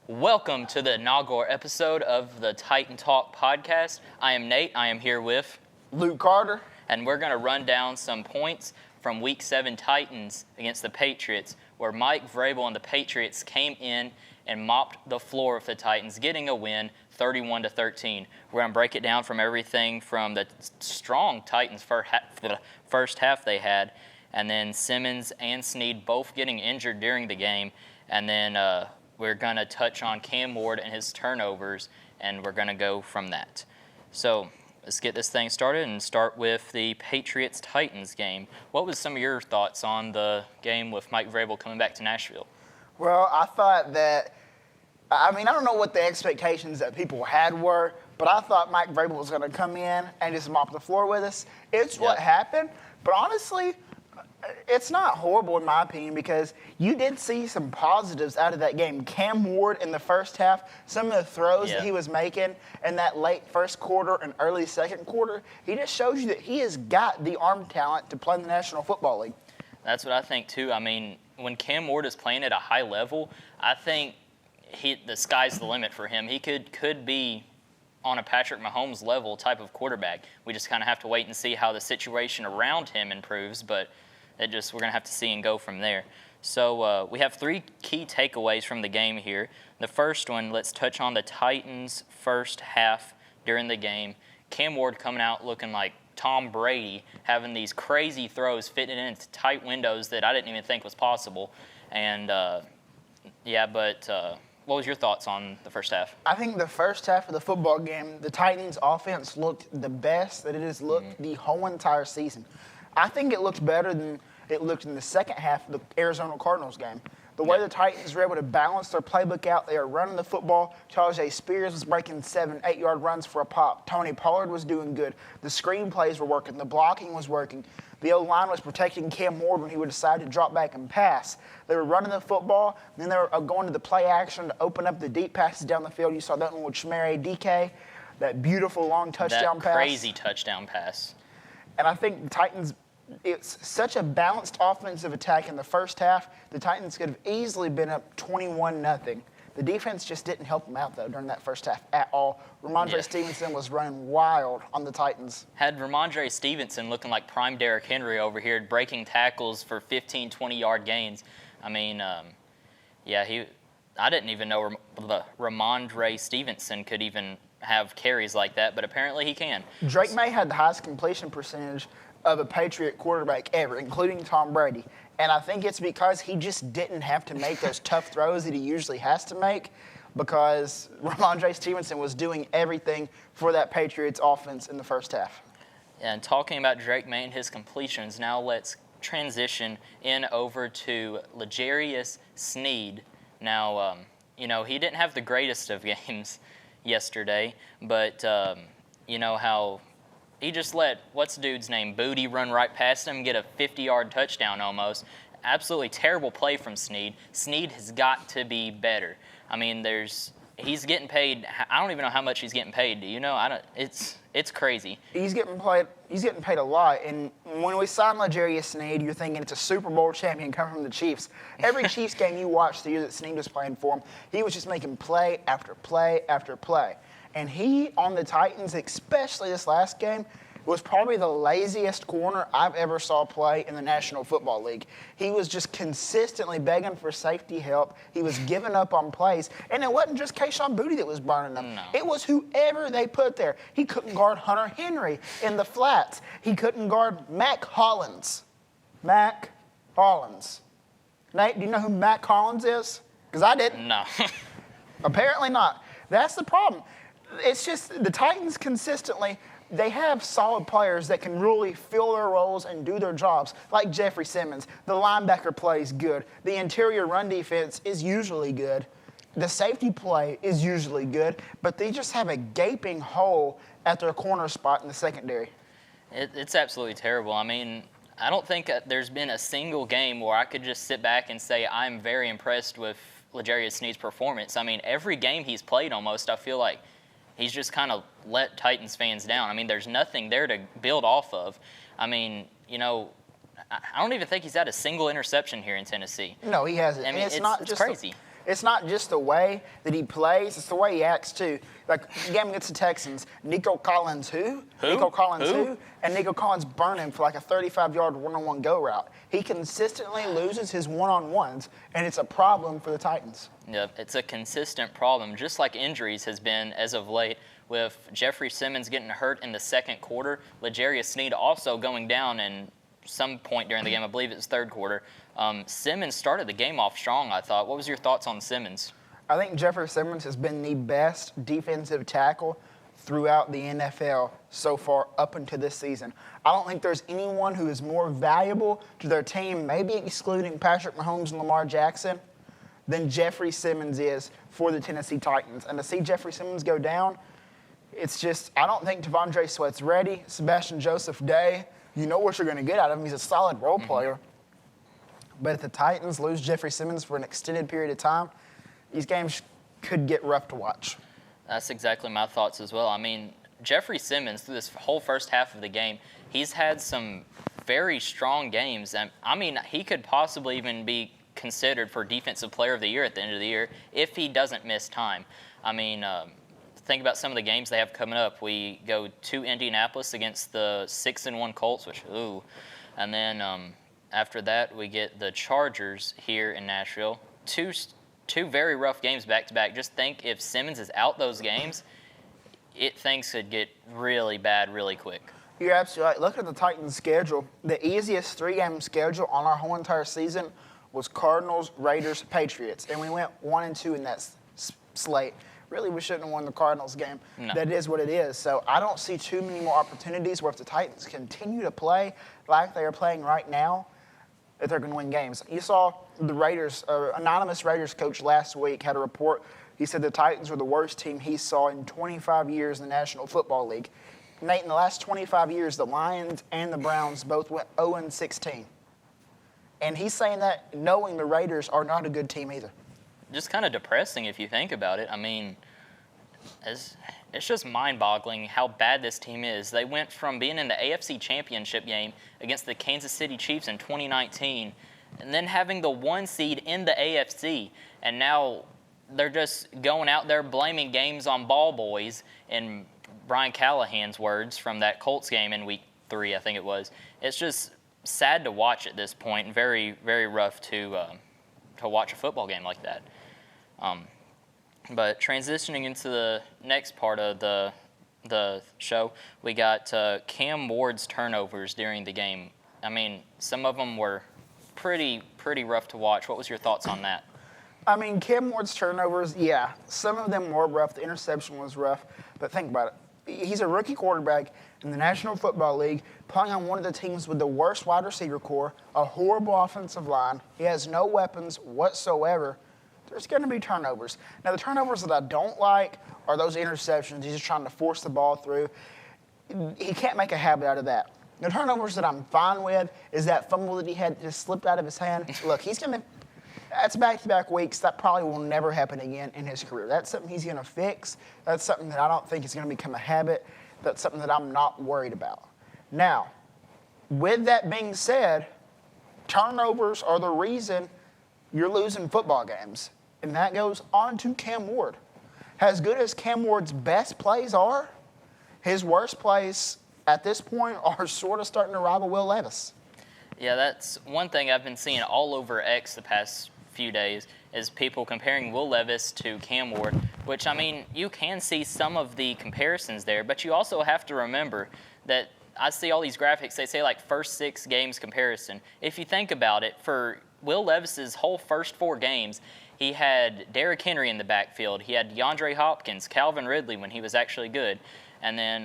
Welcome to the inaugural episode of the Titan Talk podcast. I am Nate. I am here with Luke Carter. And we're going to run down some points from Week 7 Titans against the Patriots, where Mike Vrabel and the Patriots came in and mopped the floor of the Titans, getting a win 31-13. We're going to break it down from everything from the strong Titans first half they had, and then Simmons and Snead both getting injured during the game, and then we're going to touch on Cam Ward and his turnovers, and we're going to go from that. So let's get this thing started and start with the Patriots-Titans game. What was some of your thoughts on the game with Mike Vrabel coming back to Nashville? Well, I thought that, I don't know what the expectations that people had were, but I thought Mike Vrabel was going to come in and just mop the floor with us. It's what happened, but honestly, it's not horrible in my opinion because you did see some positives out of that game. Cam Ward in the first half, some of the throws that he was making in that late first quarter and early second quarter, he just shows you that he has got the arm talent to play in the National Football League. That's what I think too. When Cam Ward is playing at a high level, I think the sky's the limit for him. He could be on a Patrick Mahomes level type of quarterback. We just kind of have to wait and see how the situation around him improves, but we're going to have to see and go from there. So we have three key takeaways from the game here. The first one, let's touch on the Titans' first half during the game. Cam Ward coming out looking like Tom Brady, having these crazy throws fitting into tight windows that I didn't even think was possible. And, what was your thoughts on the first half? I think the first half of the football game, the Titans' offense looked the best that it has looked the whole entire season. I think it looked better than it looked in the second half of the Arizona Cardinals game. The way the Titans were able to balance their playbook out, they were running the football. Tajay Spears was breaking 7-8 yard runs for a pop. Tony Pollard was doing good. The screen plays were working. The blocking was working. The O-line was protecting Cam Ward when he would decide to drop back and pass. They were running the football. Then they were going to the play action to open up the deep passes down the field. You saw that one with Chimere DK, that beautiful long touchdown pass. That crazy touchdown pass. And I think the Titans, it's such a balanced offensive attack in the first half. The Titans could have easily been up 21-0. The defense just didn't help them out, though, during that first half at all. Ramondre Stevenson was running wild on the Titans. Had Ramondre Stevenson looking like prime Derrick Henry over here, breaking tackles for 15, 20-yard gains. I didn't even know Ramondre Stevenson could even have carries like that, but apparently he can. Drake May had the highest completion percentage of a Patriot quarterback ever, including Tom Brady. And I think it's because he just didn't have to make those tough throws that he usually has to make because Ramondre Stevenson was doing everything for that Patriots offense in the first half. And talking about Drake May and his completions, now let's transition in over to L'Jarius Sneed. Now, he didn't have the greatest of games yesterday, but how he just let, what's the dude's name, Booty run right past him, get a 50-yard touchdown almost. Absolutely terrible play from Snead. Snead has got to be better. He's getting paid. I don't even know how much he's getting paid. Do you know? It's crazy. He's getting paid a lot. And when we signed L'Jarius Snead, you're thinking it's a Super Bowl champion coming from the Chiefs. Every Chiefs game you watched the year that Snead was playing for him, he was just making play after play after play. And he, on the Titans, especially this last game, was probably the laziest corner I've ever saw play in the National Football League. He was just consistently begging for safety help. He was giving up on plays. And it wasn't just Kayshon Boutte that was burning them. No. It was whoever they put there. He couldn't guard Hunter Henry in the flats. He couldn't guard Mac Hollins. Mac Hollins. Nate, do you know who Mac Hollins is? Because I didn't. No. Apparently not. That's the problem. It's just the Titans consistently, they have solid players that can really fill their roles and do their jobs, like Jeffrey Simmons. The linebacker plays good. The interior run defense is usually good. The safety play is usually good, but they just have a gaping hole at their corner spot in the secondary. It's absolutely terrible. I don't think there's been a single game where I could just sit back and say I'm very impressed with L'Jarius Sneed's performance. Every game he's played almost, I feel like he's just kind of let Titans fans down. There's nothing there to build off of. I don't even think he's had a single interception here in Tennessee. No, he hasn't. It's not it's just crazy. It's not just the way that he plays, it's the way he acts too. Like, the game against the Texans, Nico Collins who? Nico Collins who? And Nico Collins burned him for like a 35-yard one-on-one go route. He consistently loses his one-on-ones, and it's a problem for the Titans. Yeah, it's a consistent problem, just like injuries has been as of late, with Jeffrey Simmons getting hurt in the second quarter, L'Jarius Sneed also going down in some point during the game. I believe it was third quarter. Simmons started the game off strong, I thought. What was your thoughts on Simmons? I think Jeffrey Simmons has been the best defensive tackle throughout the NFL so far up until this season. I don't think there's anyone who is more valuable to their team, maybe excluding Patrick Mahomes and Lamar Jackson, than Jeffrey Simmons is for the Tennessee Titans. And to see Jeffrey Simmons go down, it's just, I don't think T'Vondre Sweat's ready. Sebastian Joseph Day, you know what you're going to get out of him. He's a solid role player. But if the Titans lose Jeffrey Simmons for an extended period of time, these games could get rough to watch. That's exactly my thoughts as well. I mean, Jeffrey Simmons, through this whole first half of the game, he's had some very strong games. And I mean, he could possibly even be considered for Defensive Player of the Year at the end of the year if he doesn't miss time. I mean, think about some of the games they have coming up. We go to Indianapolis against the 6-1 Colts, which, ooh. And then after that, we get the Chargers here in Nashville. Two very rough games back-to-back. Just think if Simmons is out those games, things could get really bad really quick. You're absolutely right. Look at the Titans' schedule. The easiest three-game schedule on our whole entire season was Cardinals, Raiders, Patriots. And we went 1-2 in that slate. Really, we shouldn't have won the Cardinals game. No. That is what it is. So I don't see too many more opportunities where if the Titans continue to play like they are playing right now, that they're going to win games. You saw the Raiders, anonymous Raiders coach last week had a report. He said the Titans were the worst team he saw in 25 years in the National Football League. Nate, in the last 25 years, the Lions and the Browns both went 0-16. And he's saying that knowing the Raiders are not a good team either. Just kind of depressing if you think about it. I mean, it's just mind-boggling how bad this team is. They went from being in the AFC Championship game against the Kansas City Chiefs in 2019 and then having the 1 seed in the AFC, and now they're just going out there blaming games on ball boys, in Brian Callahan's words from that Colts game in Week 3, I think it was. It's just sad to watch at this point and very, very rough to watch a football game like that. But transitioning into the next part of the show, we got Cam Ward's turnovers during the game. I mean, some of them were pretty rough to watch. What was your thoughts on that? I mean, Cam Ward's turnovers, yeah, some of them were rough. The interception was rough. But think about it. He's a rookie quarterback in the National Football League, playing on one of the teams with the worst wide receiver core, a horrible offensive line. He has no weapons whatsoever. There's going to be turnovers. Now, the turnovers that I don't like are those interceptions. He's just trying to force the ball through. He can't make a habit out of that. The turnovers that I'm fine with is that fumble that he had just slipped out of his hand. Look, he's going to – that's back-to-back weeks. That probably will never happen again in his career. That's something he's going to fix. That's something that I don't think is going to become a habit. That's something that I'm not worried about. Now, with that being said, turnovers are the reason you're losing football games. And that goes on to Cam Ward. As good as Cam Ward's best plays are, his worst plays at this point are sort of starting to rival Will Levis. Yeah, that's one thing I've been seeing all over X the past few days is people comparing Will Levis to Cam Ward, which, I mean, you can see some of the comparisons there, but you also have to remember that I see all these graphics, they say like first 6 games comparison. If you think about it, for Will Levis's whole first 4 games, he had Derrick Henry in the backfield. He had DeAndre Hopkins, Calvin Ridley when he was actually good, and then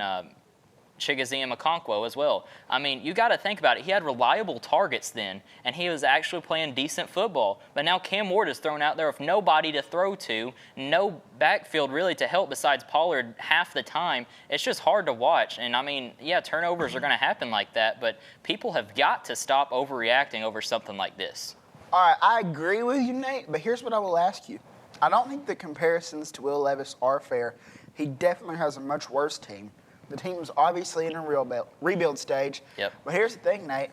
Chigoziem Okonkwo as well. I mean, you got to think about it. He had reliable targets then, and he was actually playing decent football. But now Cam Ward is thrown out there with nobody to throw to, no backfield really to help besides Pollard half the time. It's just hard to watch. And, I mean, yeah, turnovers are going to happen like that, but people have got to stop overreacting over something like this. All right, I agree with you, Nate, but here's what I will ask you. I don't think the comparisons to Will Levis are fair. He definitely has a much worse team. The team's obviously in a rebuild stage. Yep. But here's the thing, Nate.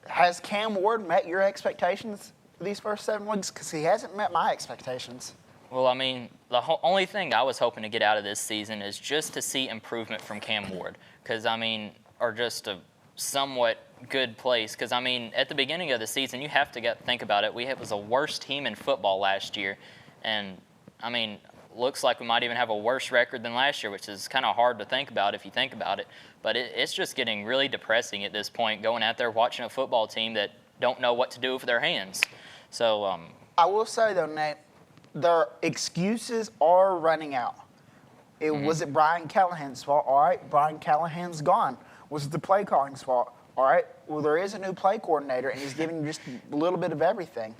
Has Cam Ward met your expectations these first 7 weeks? Because he hasn't met my expectations. Well, I mean, the only thing I was hoping to get out of this season is just to see improvement from Cam Ward. Because, I mean, or just a somewhat good place. Because, I mean, at the beginning of the season, you have to think about it. We was a worse team in football last year. And, I mean, looks like we might even have a worse record than last year, which is kind of hard to think about if you think about it. But it's just getting really depressing at this point, going out there watching a football team that don't know what to do with their hands. So I will say, though, Nate, their excuses are running out. Was it Brian Callahan's fault? All right, Brian Callahan's gone. Was it the play calling's fault? All right, well, there is a new play coordinator, and he's giving just a little bit of everything.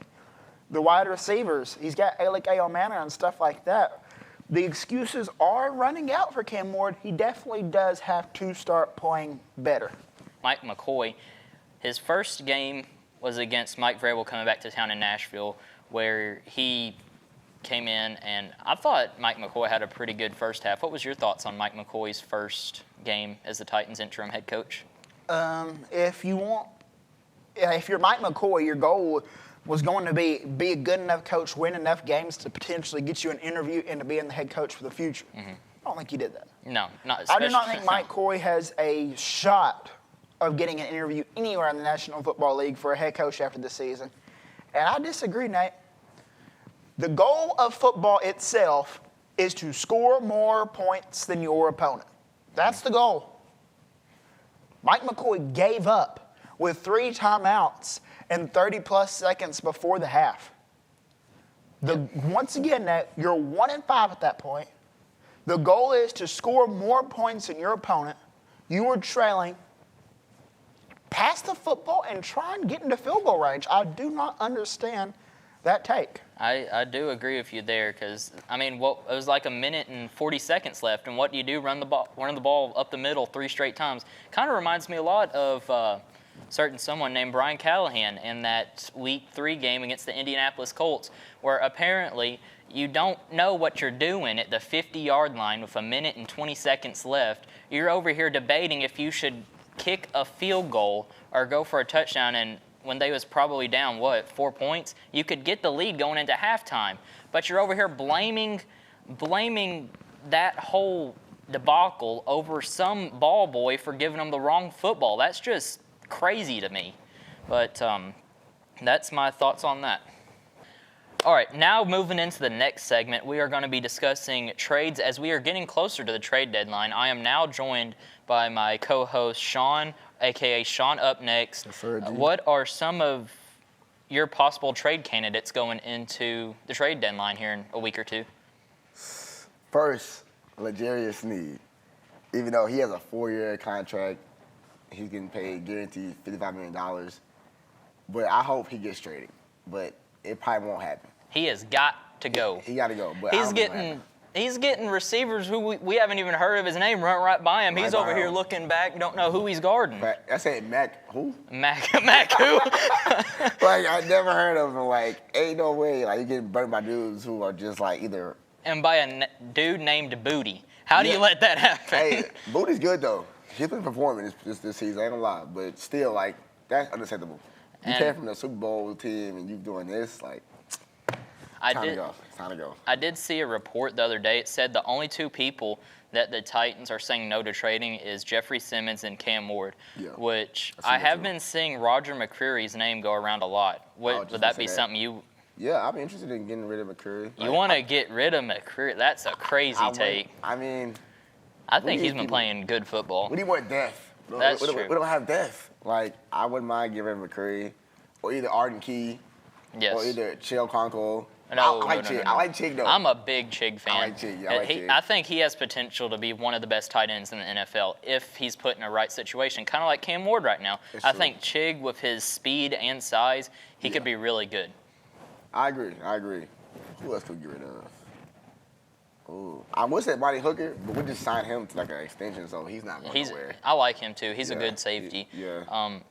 The wide receivers, he's got Alec Manor and stuff like that. The excuses are running out for Cam Ward. He definitely does have to start playing better. Mike McCoy, his first game was against Mike Vrabel coming back to town in Nashville, where he came in, and I thought Mike McCoy had a pretty good first half. What was your thoughts on Mike McCoy's first game as the Titans interim head coach? If you're Mike McCoy, your goal was going to be a good enough coach, win enough games to potentially get you an interview and to be in the head coach for the future. I don't think you did that. No, not I do not think Mike McCoy has a shot of getting an interview anywhere in the National Football League for a head coach after the season. And I disagree, Nate. The goal of football itself is to score more points than your opponent. That's the goal. Mike McCoy gave up with 3 timeouts and 30-plus seconds before the half. Once again, Nate, you're 1-5 at that point. The goal is to score more points than your opponent. You were trailing. Pass the football and try and get into field goal range. I do not understand that take. I do agree with you there because, I mean, it was like a minute and 40 seconds left, and what do you do? Run the ball up the middle 3 straight times. Kind of reminds me a lot of someone named Brian Callahan in that Week 3 game against the Indianapolis Colts, where apparently you don't know what you're doing at the 50-yard line with a minute and 20 seconds left. You're over here debating if you should kick a field goal or go for a touchdown, and when they was probably down, 4 points, you could get the lead going into halftime. But you're over here blaming that whole debacle over some ball boy for giving them the wrong football. That's just crazy to me. But that's my thoughts on that. All right, now moving into the next segment, we are going to be discussing trades as we are getting closer to the trade deadline. I am now joined by my co-host, Sean, a.k.a. Sean Up Next. What are some of your possible trade candidates going into the trade deadline here in a week or two? First, L'Jarius Sneed. Even though he has a 4-year contract, he's getting paid guaranteed $55 million. But I hope he gets traded. But it probably won't happen. He has got to go. He got to go. But he's getting receivers who we haven't even heard of his name run right by him. He's over here looking back, don't know who he's guarding. I said Mac who? Mac who? Like, I never heard of him. Like, ain't no way. Like, you getting burnt by dudes who are just like either. And by a dude named Booty. How do you let that happen? Hey, Booty's good though. He's been performing this season. I ain't gonna lie, but still, like, that's unacceptable. You came from the Super Bowl team and you doing this, like. It's time to go. I did see a report the other day. It said the only 2 people that the Titans are saying no to trading is Jeffrey Simmons and Cam Ward, which I have been seeing Roger McCreary's name go around a lot. Would that be something you? Yeah, I'd be interested in getting rid of McCreary. You want to get rid of McCreary? That's a crazy take. I mean, I think he's been playing good football. We need more depth. That's true. We don't have depth. Like, I wouldn't mind getting rid of McCreary, or either Arden Key, or either Chill Conco. No, I like Chig, though. I'm a big Chig fan. I like Chig. I like Chig. I think he has potential to be one of the best tight ends in the NFL if he's put in a right situation, kind of like Cam Ward right now. I think Chig, with his speed and size, he could be really good. I agree. Who else could we get rid of? Ooh, I would say Monty Hooker, but we just signed him to like an extension, so he's not going nowhere. I like him too. He's a good safety.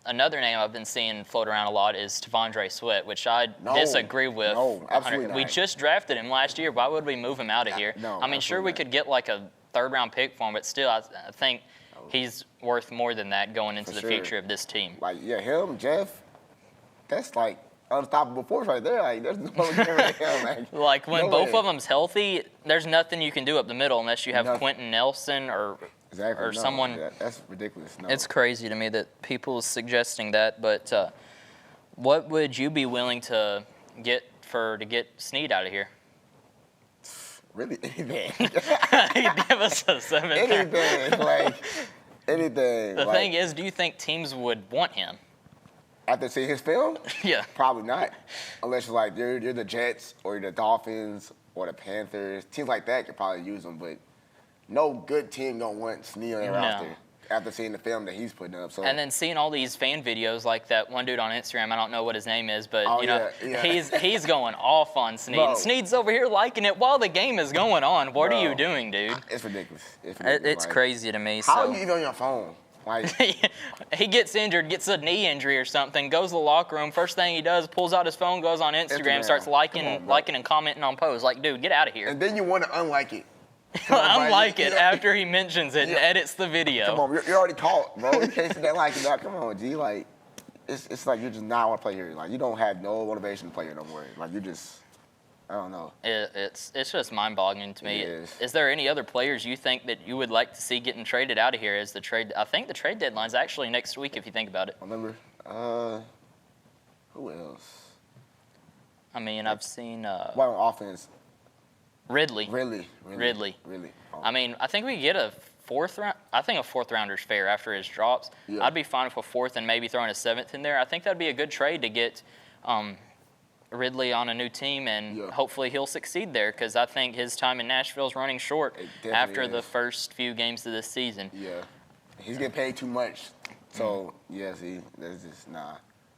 Another name I've been seeing float around a lot is T'Vondre Sweat, which I disagree with. No, absolutely not. We just drafted him last year. Why would we move him out of here? No, I mean, sure, we could get like a 3rd-round pick for him, but still, I think he's worth more than that going into the future of this team. Like, him, Jeff, that's like unstoppable force right there. Like, there's no way. Like, when no both way. of them's healthy, there's nothing you can do up the middle unless you have Nothing. Quentin Nelson or someone. Yeah, that's ridiculous. No. It's crazy to me that people suggesting that. But what would you be willing to get to get Snead out of here? Really anything. Give us a 7. Anything. Like, anything. The like, thing is, do you think teams would want him? after seeing his film, Yeah. probably not. Unless you're the Jets or you're the Dolphins or the Panthers. Teams like that could probably use him, but no good team don't want Snead on their roster after seeing the film that he's putting up. So. And then seeing all these fan videos like that one dude on Instagram, I don't know what his name is, but yeah. he's going off on Snead. Bro. And Snead's over here liking it while the game is going on. What are you doing, dude? It's ridiculous. It's like, crazy to me. How so. are you even on your phone? Like, He gets injured, gets a knee injury or something, goes to the locker room. First thing he does, pulls out his phone, goes on Instagram, starts liking and commenting on posts. Like, dude, get out of here. and then you want to unlike it. Unlike it after he mentions it and edits the video. Come on, you're already caught, bro. You can't sit there like that. Come on, G. Like, it's like you just not want to play here. Like, you don't have no motivation to play here no more. Like, you just, I don't know. It's just mind-boggling to me. It is. Is there any other players you think that you would like to see getting traded out of here as the trade? I think the trade deadline's actually next week if you think about it. Remember? Who else? I mean, I've seen Why on offense? Ridley. Really. Oh. I mean, I think we get a fourth round. I think a fourth rounder's fair after his drops. Yeah. I'd be fine with a fourth and maybe throwing a seventh in there. I think that'd be a good trade to get Ridley on a new team, and hopefully he'll succeed there because I think his time in Nashville is running short after the first few games of this season. Yeah. He's getting paid too much. So, that's just,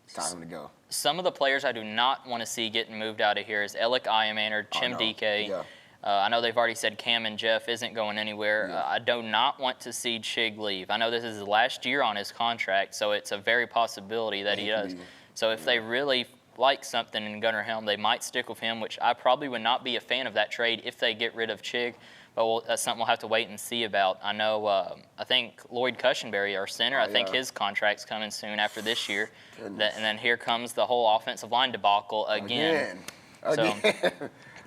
it's time for him to go. Some of the players I do not want to see getting moved out of here is Alec Ironman or Chim DK. Yeah. I know they've already said Cam and Jeff isn't going anywhere. Yeah. I do not want to see Chig leave. I know this is his last year on his contract, so it's a very possibility that he does. So if they really like something in Gunnar Helm, they might stick with him, which I probably would not be a fan of that trade if they get rid of Chig. But that's something we'll have to wait and see about. I know, I think Lloyd Cushenberry, our center, I think his contract's coming soon after this year. And then here comes the whole offensive line debacle again. So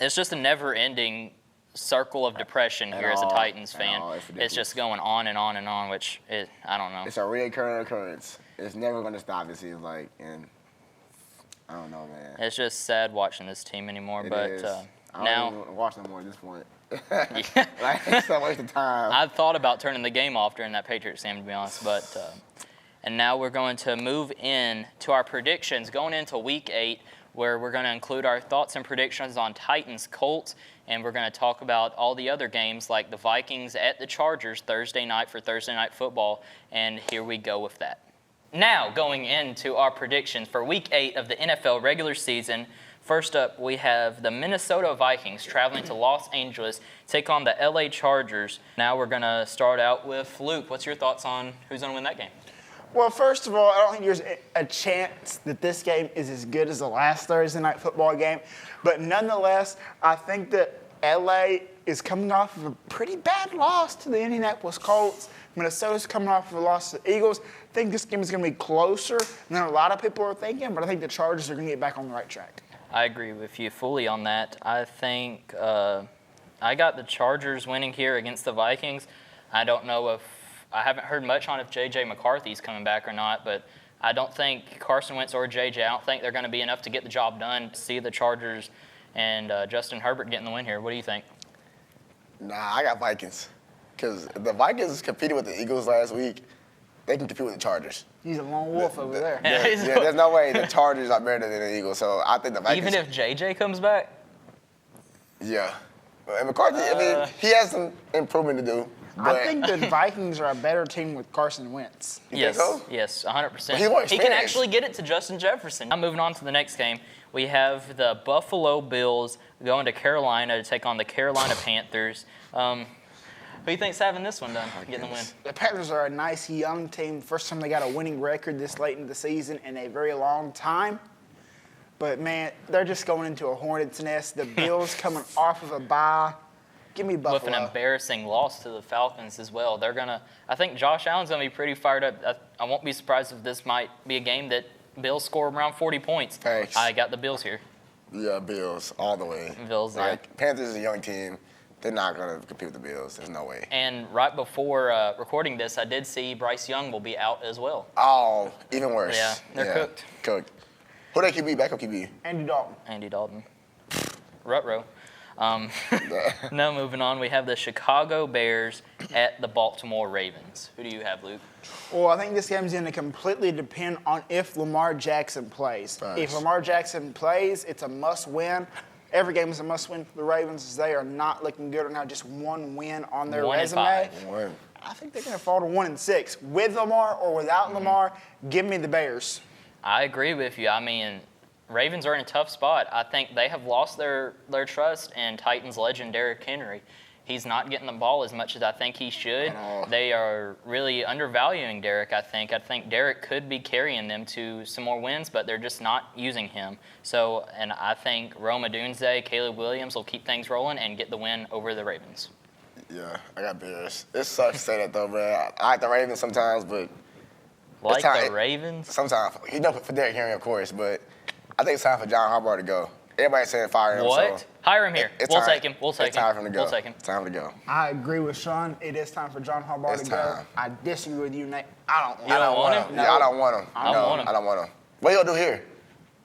it's just a never-ending circle of depression here as a Titans fan. It's just going on and on and on, which I don't know. It's a recurring occurrence. It's never going to stop, it seems like. And I don't know, man. It's just sad watching this team anymore. It is. I don't even watch no more at this point. Like, it's a waste of time. I thought about turning the game off during that Patriots game, to be honest. But and now we're going to move in to our predictions going into Week 8, where we're going to include our thoughts and predictions on Titans, Colts, and we're going to talk about all the other games like the Vikings at the Chargers Thursday night for Thursday Night Football. And here we go with that. Now, going into our predictions for Week 8 of the NFL regular season. First up, we have the Minnesota Vikings traveling to Los Angeles, take on the LA Chargers. Now we're going to start out with Luke. What's your thoughts on who's going to win that game? Well, first of all, I don't think there's a chance that this game is as good as the last Thursday Night Football game. But nonetheless, I think that LA is coming off of a pretty bad loss to the Indianapolis Colts. Minnesota's coming off of a loss to the Eagles. I think this game is going to be closer than a lot of people are thinking, but I think the Chargers are going to get back on the right track. I agree with you fully on that. I think I got the Chargers winning here against the Vikings. I don't know if I haven't heard much on if J.J. McCarthy's coming back or not, but I don't think Carson Wentz or J.J., I don't think they're going to be enough to get the job done to see the Chargers and Justin Herbert getting the win here. What do you think? Nah, I got Vikings. Because the Vikings competed with the Eagles last week. They can compete with the Chargers. He's a lone wolf over there. There's no way the Chargers are better than the Eagles. So I think the Vikings. Even if J.J. comes back? Yeah. And McCarthy, I mean, he has some improvement to do. But I think the Vikings are a better team with Carson Wentz. Yes, think so? yes, 100%. He's more He can experienced. actually get it to Justin Jefferson. Now moving on to the next game, we have the Buffalo Bills going to Carolina to take on the Carolina Panthers. Who do you think's having this one done, getting the win? The Panthers are a nice young team. First time they got a winning record this late in the season in a very long time. But, man, they're just going into a hornet's nest. The Bills coming off of a bye. Give me Buffalo. With an embarrassing loss to the Falcons as well. I think Josh Allen's going to be pretty fired up. I won't be surprised if this might be a game that Bills score around 40 points. Thanks. I got the Bills here. Yeah, Bills all the way. Bills there. Like Panthers is a young team. They're not gonna compete with the Bills. There's no way. And right before recording this, I did see Bryce Young will be out as well. Oh, even worse. Yeah, they're cooked. Cooked. Who they QB? Backup QB. Andy Dalton. Andy Dalton. Ruh-roh. Now moving on, we have the Chicago Bears at the Baltimore Ravens. Who do you have, Luke? Well, I think this game's going to completely depend on if Lamar Jackson plays. Thanks. If Lamar Jackson plays, it's a must-win. Every game is a must-win for the Ravens as they are not looking good right now. Just one win on their 1-5. resume. I think they're going to fall to 1-6. With Lamar or without Lamar, give me the Bears. I agree with you. I mean, Ravens are in a tough spot. I think they have lost their trust in Titans legend Derrick Henry. He's not getting the ball as much as I think he should. They are really undervaluing Derrick, I think. I think Derrick could be carrying them to some more wins, but they're just not using him. So, and I think Rome Odunze, Caleb Williams will keep things rolling and get the win over the Ravens. Yeah, I got Bears. It sucks to say that though, man. I like the Ravens sometimes, but Like time- the Ravens? sometimes for Derrick Henry, of course. But I think it's time for John Harbaugh to go. Everybody's saying fire him. What? So Hire him here. it's We'll time. take him. We'll take It's him. time for him to go. We'll take him. It's time to go. I agree with Sean. It is time for John Harbaugh It's to go. time. I disagree with you, Nate. I don't You don't want him. him? No. Yeah, I don't want him. I don't want him. I don't want him. What are you gonna do here?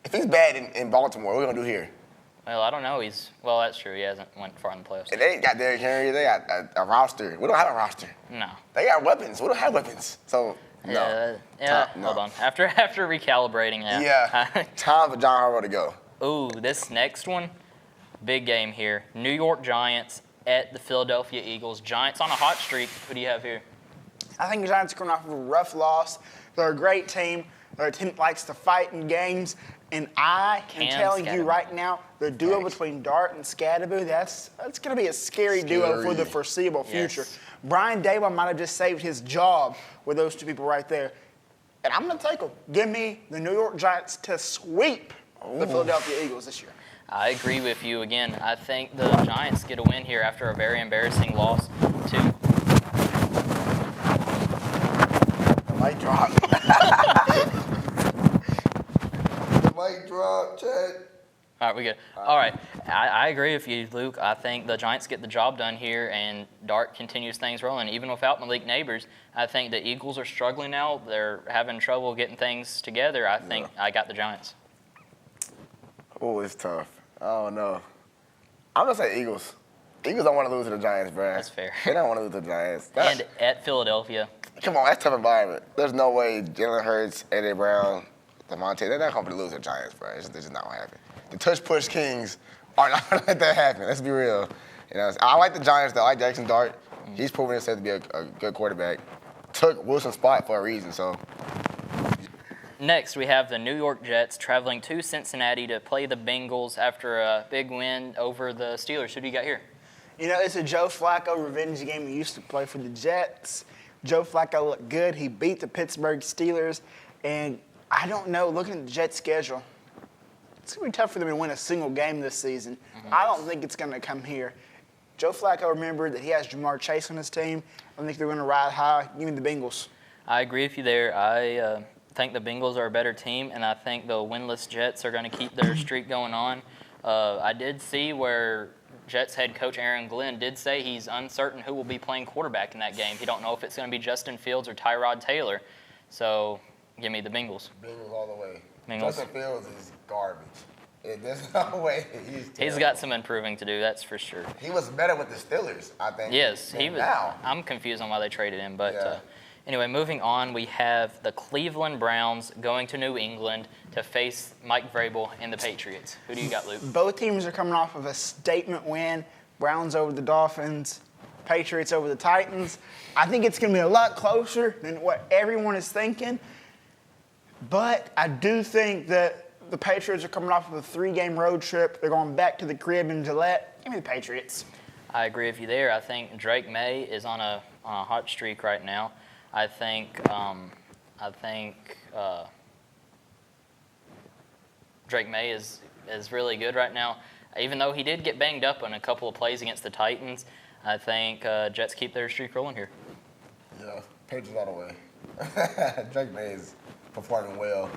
If he's bad in Baltimore, what are we gonna do here? Well, I don't know. Well, that's true. He hasn't went far in the playoffs. And they got Derrick Henry. They got a roster. We don't have a roster. No. They got weapons. We don't have weapons. So no. Yeah. No. Hold on. After recalibrating, yeah. Yeah. Time for John Harbaugh to go. Ooh, this next one, big game here. New York Giants at the Philadelphia Eagles. Giants on a hot streak. Who do you have here? I think the Giants are coming off of a rough loss. They're a great team. They're a team that likes to fight in games. And I am telling you right now, the duo between Dart and Scadaboo, that's going to be a scary duo for the foreseeable future. Yes. Brian Daboll might have just saved his job with those two people right there. And I'm going to take them. Give me the New York Giants to sweep the Philadelphia Eagles this year. I agree with you again. I think the Giants get a win here after a very embarrassing loss to. Mic drop. The mic drop, Chad. All right, we good. All right, I agree with you, Luke. I think the Giants get the job done here, and Dart continues things rolling. Even without Malik Neighbors, I think the Eagles are struggling now. They're having trouble getting things together. I think I got the Giants. Oh, it's tough. I don't know. I'm gonna say Eagles. Eagles don't want to lose to the Giants, bro. That's fair. They don't want to lose to the Giants. And at Philadelphia. Come on, that's a tough environment. There's no way Jalen Hurts, A.J. Brown, DeMonte, they're not going to lose to the Giants, bro. It's just not going to happen. The tush-push Kings are not going to let that happen. Let's be real. You know, I like the Giants, though. I like Jackson Dart. He's proven himself to be a good quarterback. Took Wilson's spot for a reason, so. Next, we have the New York Jets traveling to Cincinnati to play the Bengals after a big win over the Steelers. Who do you got here? You know, it's a Joe Flacco revenge game. He used to play for the Jets. Joe Flacco looked good. He beat the Pittsburgh Steelers. And I don't know, looking at the Jets' schedule, it's going to be tough for them to win a single game this season. I don't think it's going to come here. Joe Flacco remembered that he has Jamar Chase on his team. I think they're going to ride high. Give me the Bengals. I agree with you there. I think the Bengals are a better team, and I think the winless Jets are going to keep their streak going on. I did see where Jets head coach Aaron Glenn did say he's uncertain who will be playing quarterback in that game. He don't know if it's going to be Justin Fields or Tyrod Taylor. So give me the Bengals. Bengals all the way. Bengals. Justin Fields is garbage. There's no way He's got some improving to do, that's for sure. He was better with the Steelers, I think. Yes, he was. Now. I'm confused on why they traded him, but Yeah. anyway, moving on, we have the Cleveland Browns going to New England to face Mike Vrabel and the Patriots. Who do you got, Luke? Both teams are coming off of a statement win. Browns over the Dolphins, Patriots over the Titans. I think it's going to be a lot closer than what everyone is thinking. But I do think that the Patriots are coming off of a 3-game road trip. They're going back to the crib in Gillette. Give me the Patriots. I agree with you there. I think Drake May is on a hot streak right now. I think Drake May is really good right now. Even though he did get banged up on a couple of plays against the Titans, I think Jets keep their streak rolling here. Yeah, Patriots all the way. Drake May is performing well.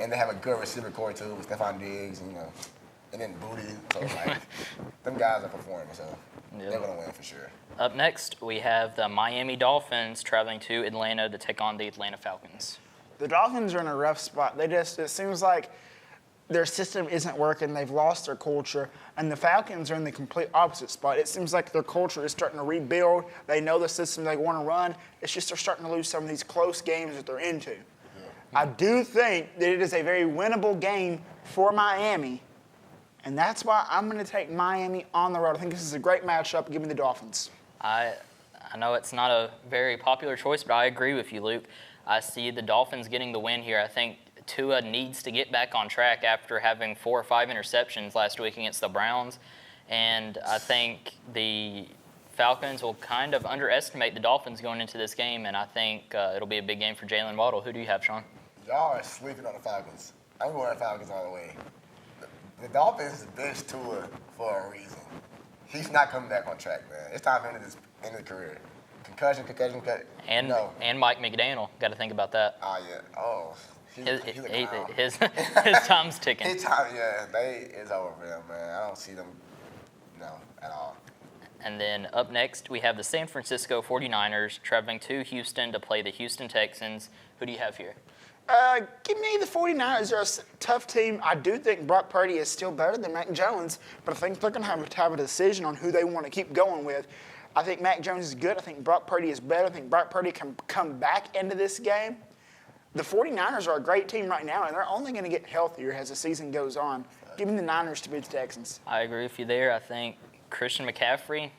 And they have a good receiver core too with Stephon Diggs, and then Booty. So them guys are performing, so they're gonna win for sure. Up next, we have the Miami Dolphins traveling to Atlanta to take on the Atlanta Falcons. The Dolphins are in a rough spot. It seems like their system isn't working. They've lost their culture. And the Falcons are in the complete opposite spot. It seems like their culture is starting to rebuild. They know the system they want to run. It's just they're starting to lose some of these close games that they're into. I do think that it is a very winnable game for Miami. And that's why I'm going to take Miami on the road. I think this is a great matchup. Give me the Dolphins. I know it's not a very popular choice, but I agree with you, Luke. I see the Dolphins getting the win here. I think Tua needs to get back on track after having 4 or 5 interceptions last week against the Browns. And I think the Falcons will kind of underestimate the Dolphins going into this game, and I think it'll be a big game for Jalen Waddle. Who do you have, Sean? Y'all are sleeping on the Falcons. I'm going to Falcons all the way. The Dolphins benched Tua for a reason. He's not coming back on track, man. It's time for him to end his career. Concussion. And Mike McDaniel. Got to think about that. Oh, yeah. Oh, his time's ticking. His time, yeah. It's over for them, man. I don't see them, at all. And then up next, we have the San Francisco 49ers traveling to Houston to play the Houston Texans. Who do you have here? Give me the 49ers. They're a tough team. I do think Brock Purdy is still better than Mac Jones, but I think they're going to have a decision on who they want to keep going with. I think Mac Jones is good. I think Brock Purdy is better. I think Brock Purdy can come back into this game. The 49ers are a great team right now, and they're only going to get healthier as the season goes on. Give me the Niners to beat the Texans. I agree with you there. I think Christian McCaffrey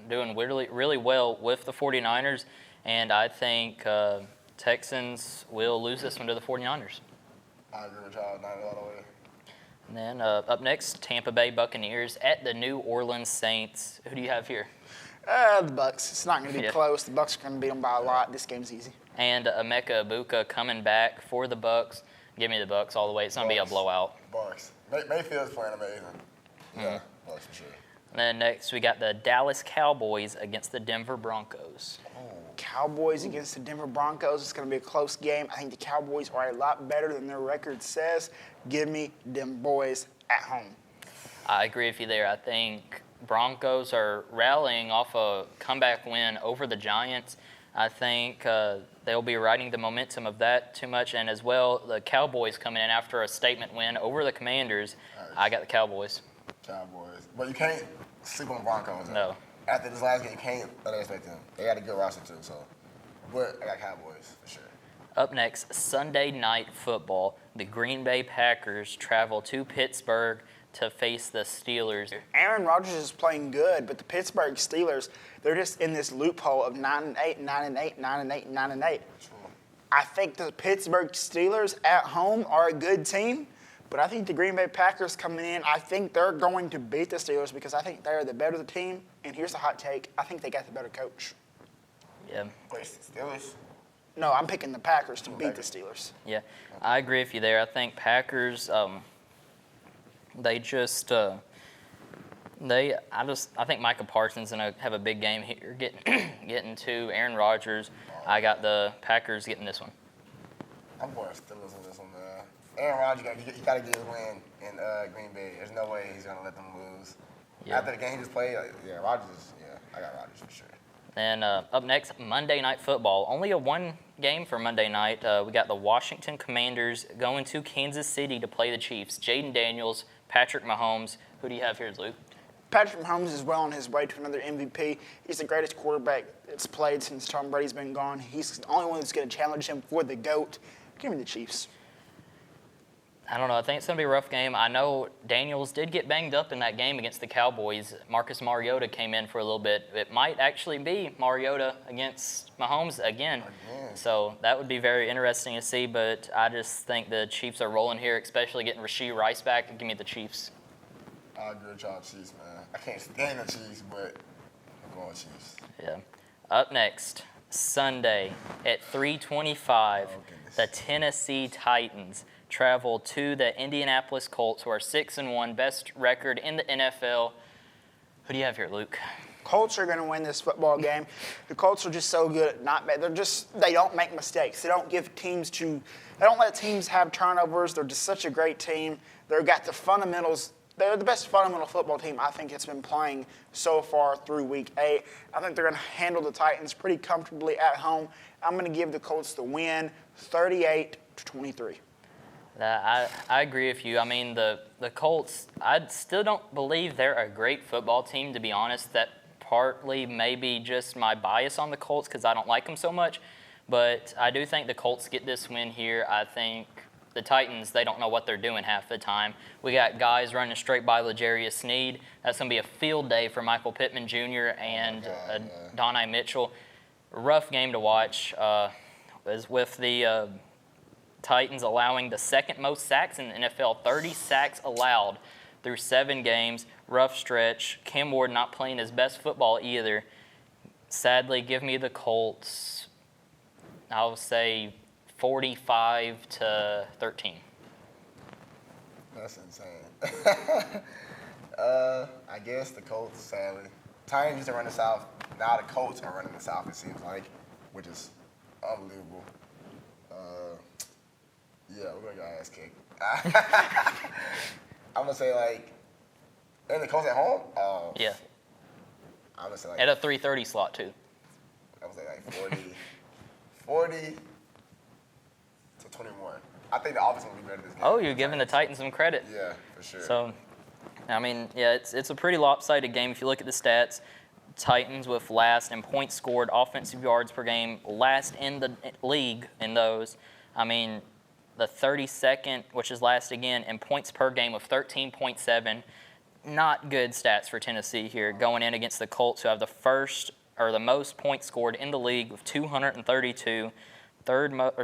doing really, really well with the 49ers, and I think Texans will lose this one to the 49ers. I agree with y'all, Niners all the way. And then up next, Tampa Bay Buccaneers at the New Orleans Saints. Who do you have here? The Bucs. It's not going to be close. The Bucs are going to beat them by a lot. This game's easy. And Emeka Egbuka coming back for the Bucs. Give me the Bucs all the way. It's going to be a blowout. Bucs. Mayfield's playing amazing. Yeah, Bucs for sure. And then next, we got the Dallas Cowboys against the Denver Broncos. Cowboys against the Denver Broncos. It's going to be a close game. I think the Cowboys are a lot better than their record says. Give me them boys at home. I agree with you there. I think Broncos are rallying off a comeback win over the Giants. I think they'll be riding the momentum of that too much. And as well, the Cowboys coming in after a statement win over the Commanders. Nice. I got the Cowboys. Cowboys. But you can't sleep on Broncos. No. After this last game, you can't underestimate them. They got a good roster too, so. But I got Cowboys for sure. Up next, Sunday Night Football. The Green Bay Packers travel to Pittsburgh to face the Steelers. Aaron Rodgers is playing good, but the Pittsburgh Steelers, they're just in this loophole of 9-8, 9-8, 9-8, 9-8. I think the Pittsburgh Steelers at home are a good team, but I think the Green Bay Packers coming in, I think they're going to beat the Steelers because I think they're the better team. And here's the hot take: I think they got the better coach. Yeah. Wait, Steelers? No, I'm picking the Packers to beat the Steelers. Yeah, I agree with you there. I think Packers. I think Micah Parsons gonna have a big game here, getting to Aaron Rodgers. I got the Packers getting this one. I'm going Steelers in this one, man. Aaron Rodgers, you gotta get his win in Green Bay. There's no way he's gonna let them lose. Yeah. After the game he just played, Rodgers. Yeah, I got Rodgers for sure. Then up next, Monday Night Football. Only a one game for Monday night. We got the Washington Commanders going to Kansas City to play the Chiefs. Jaden Daniels, Patrick Mahomes. Who do you have here, Luke? Patrick Mahomes is well on his way to another MVP. He's the greatest quarterback that's played since Tom Brady's been gone. He's the only one that's going to challenge him for the GOAT. Give me the Chiefs. I don't know. I think it's going to be a rough game. I know Daniels did get banged up in that game against the Cowboys. Marcus Mariota came in for a little bit. It might actually be Mariota against Mahomes again. So that would be very interesting to see, but I just think the Chiefs are rolling here, especially getting Rashee Rice back. Give me the Chiefs. I agree with y'all, Chiefs, man. I can't stand the Chiefs, but I'm going Chiefs. Yeah. Up next, Sunday at 3:25, the Tennessee Titans travel to the Indianapolis Colts, who are 6-1, best record in the NFL. Who do you have here, Luke? Colts are going to win this football game. The Colts are just so good at not – they don't make mistakes. They don't let teams have turnovers. They're just such a great team. They've got the fundamentals. They're the best fundamental football team I think it's been playing so far through Week 8. I think they're going to handle the Titans pretty comfortably at home. I'm going to give the Colts the win, 38-23. I agree with you. I mean, the Colts, I still don't believe they're a great football team, to be honest. That partly maybe just my bias on the Colts because I don't like them so much. But I do think the Colts get this win here. I think the Titans, they don't know what they're doing half the time. We got guys running straight by L'Jarius Sneed. That's going to be a field day for Michael Pittman Jr. and Donnie Mitchell. Rough game to watch. With the Titans allowing the second most sacks in the NFL, 30 sacks allowed through 7 games. Rough stretch. Cam Ward not playing his best football either. Sadly, give me the Colts, I'll say 45-13. That's insane. I guess the Colts, sadly. Titans used to run the South. Now the Colts are running the South, it seems like, which is unbelievable. Yeah, we're going to get our ass kicked. I'm going to say, and the Colts at home? Yeah. I'm going to say, At a 3:30 slot, too. I'm going to say, 40 to 21. I think the offense will be better this game. Oh, you're giving the Titans some credit. Yeah, for sure. So, I mean, yeah, it's a pretty lopsided game if you look at the stats. Titans with last in points scored, offensive yards per game, last in the league in those. I mean, the 32nd, which is last again, in points per game of 13.7. Not good stats for Tennessee here, going in against the Colts, who have the most points scored in the league with 232.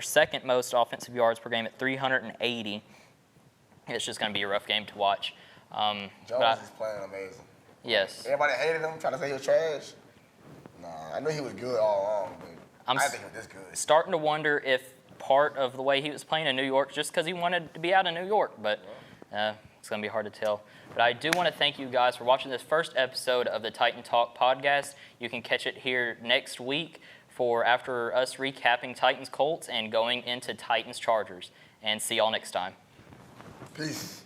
Second most offensive yards per game at 380. It's just going to be a rough game to watch. Jones is playing amazing. Yes. Everybody hated him, trying to say he was trash. Nah, I knew he was good all along, but I didn't think he was this good. Starting to wonder if part of the way he was playing in New York just because he wanted to be out of New York, but it's going to be hard to tell. But I do want to thank you guys for watching this first episode of the Titan Talk podcast. You can catch it here next week after us recapping Titans Colts and going into Titans Chargers. And see y'all next time. Peace.